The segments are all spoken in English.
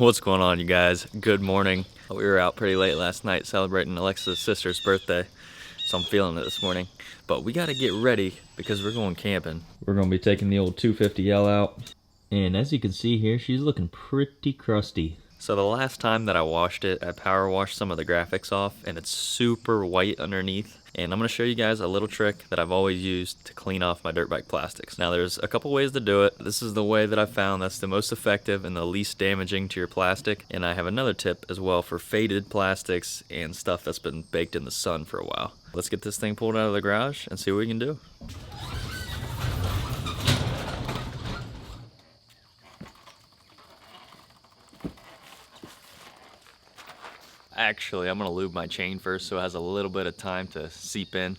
What's going on, you guys? Good morning. We were out pretty late last night celebrating Alexa's sister's birthday, so I'm feeling it this morning. But we gotta get ready because we're going camping. We're gonna be taking the old 250L out. And as you can see here, she's looking pretty crusty. So the last time that I washed it, I power washed some of the graphics off, and it's super white underneath. And I'm going to show you guys a little trick that I've always used to clean off my dirt bike plastics. Now there's a couple ways to do it. This is the way that I've found that's the most effective and the least damaging to your plastic. And I have another tip as well for faded plastics and stuff that's been baked in the sun for a while. Let's get this thing pulled out of the garage and see what we can do. Actually, I'm going to lube my chain first so it has a little bit of time to seep in.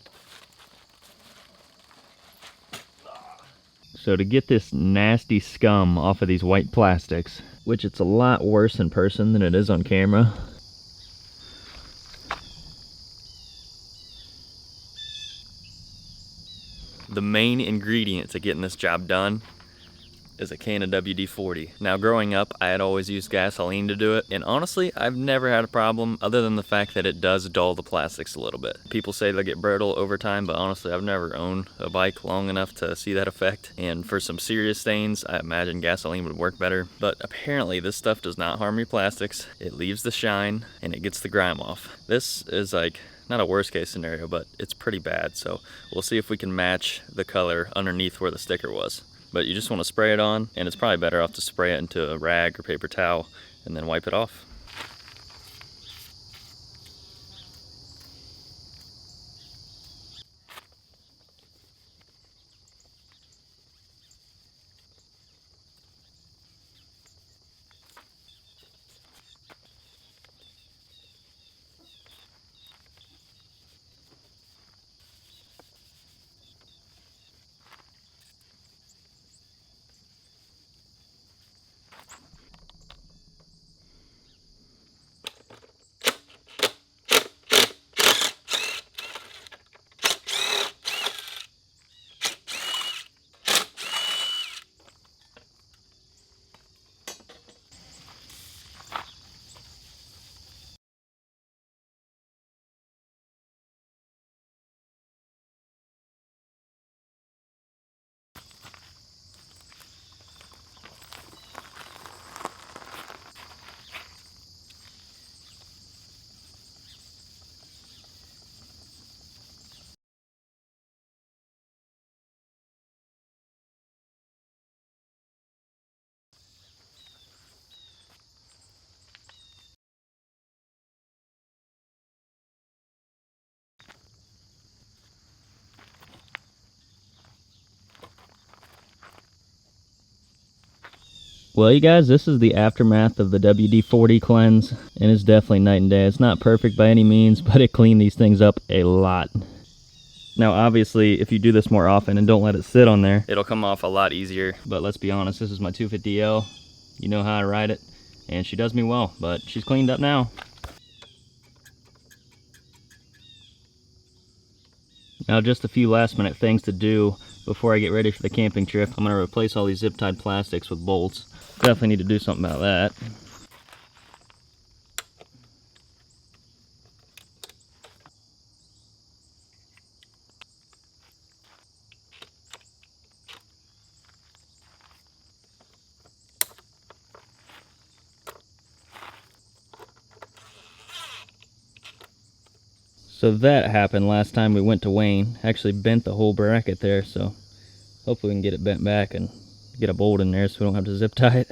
So to get this nasty scum off of these white plastics, which it's a lot worse in person than it is on camera. The main ingredient to getting this job done is a can of WD-40. Now growing up, I had always used gasoline to do it, and honestly, I've never had a problem other than the fact that it does dull the plastics a little bit. People say they'll get brittle over time, but honestly, I've never owned a bike long enough to see that effect. And for some serious stains, I imagine gasoline would work better. But apparently, this stuff does not harm your plastics. It leaves the shine, and it gets the grime off. This is like, not a worst case scenario, but it's pretty bad. So we'll see if we can match the color underneath where the sticker was. But you just want to spray it on, and it's probably better off to spray it into a rag or paper towel and then wipe it off. Well, you guys, this is the aftermath of the WD-40 cleanse, and it's definitely night and day. It's not perfect by any means, but it cleaned these things up a lot. Now, obviously, if you do this more often and don't let it sit on there, it'll come off a lot easier. But let's be honest, this is my 250L. You know how I ride it, and she does me well, but she's cleaned up now. Now, just a few last minute things to do before I get ready for the camping trip. I'm going to replace all these zip tied plastics with bolts. Definitely need to do something about that. So that happened last time we went to Wayne. Actually bent the whole bracket there, so hopefully we can get it bent back and get a bolt in there so we don't have to zip tie it.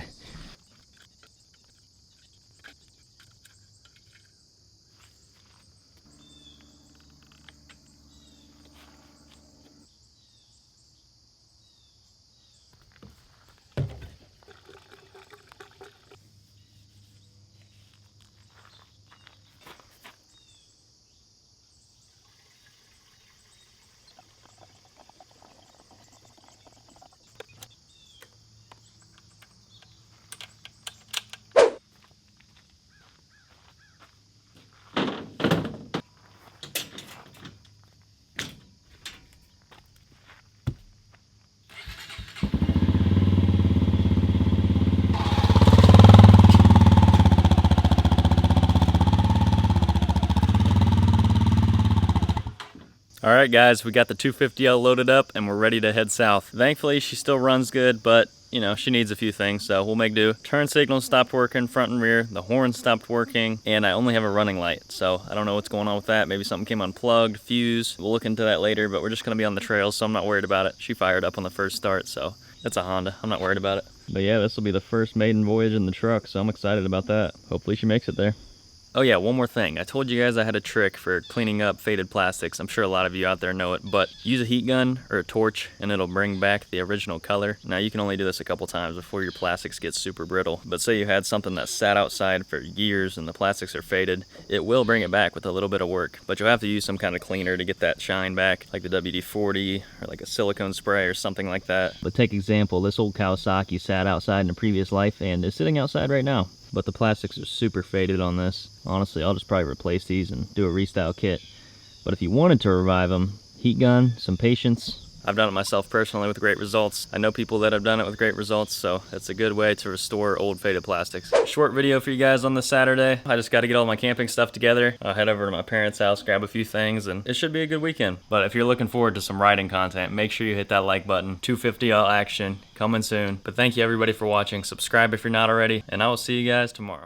Alright guys, we got the 250L loaded up and we're ready to head south. Thankfully she still runs good, but you know, she needs a few things, so we'll make do. Turn signals stopped working, front and rear, the horn stopped working, and I only have a running light, so I don't know what's going on with that. Maybe something came unplugged, fuse. We'll look into that later, but we're just gonna be on the trails, so I'm not worried about it. She fired up on the first start, so it's a Honda. I'm not worried about it. But yeah, this will be the first maiden voyage in the truck, so I'm excited about that. Hopefully she makes it there. Oh yeah, one more thing. I told you guys I had a trick for cleaning up faded plastics. I'm sure a lot of you out there know it, but use a heat gun or a torch and it'll bring back the original color. Now you can only do this a couple times before your plastics get super brittle, but say you had something that sat outside for years and the plastics are faded, it will bring it back with a little bit of work, but you'll have to use some kind of cleaner to get that shine back, like the WD-40 or like a silicone spray or something like that. But take example, this old Kawasaki sat outside in a previous life and is sitting outside right now. But the plastics are super faded on this. Honestly, I'll just probably replace these and do a restyle kit. But if you wanted to revive them, heat gun, some patience. I've done it myself personally with great results. I know people that have done it with great results, so it's a good way to restore old faded plastics. Short video for you guys on this Saturday. I just got to get all my camping stuff together. I'll head over to my parents' house, grab a few things, and it should be a good weekend. But if you're looking forward to some riding content, make sure you hit that like button. 250L action coming soon. But thank you everybody for watching. Subscribe if you're not already, and I will see you guys tomorrow.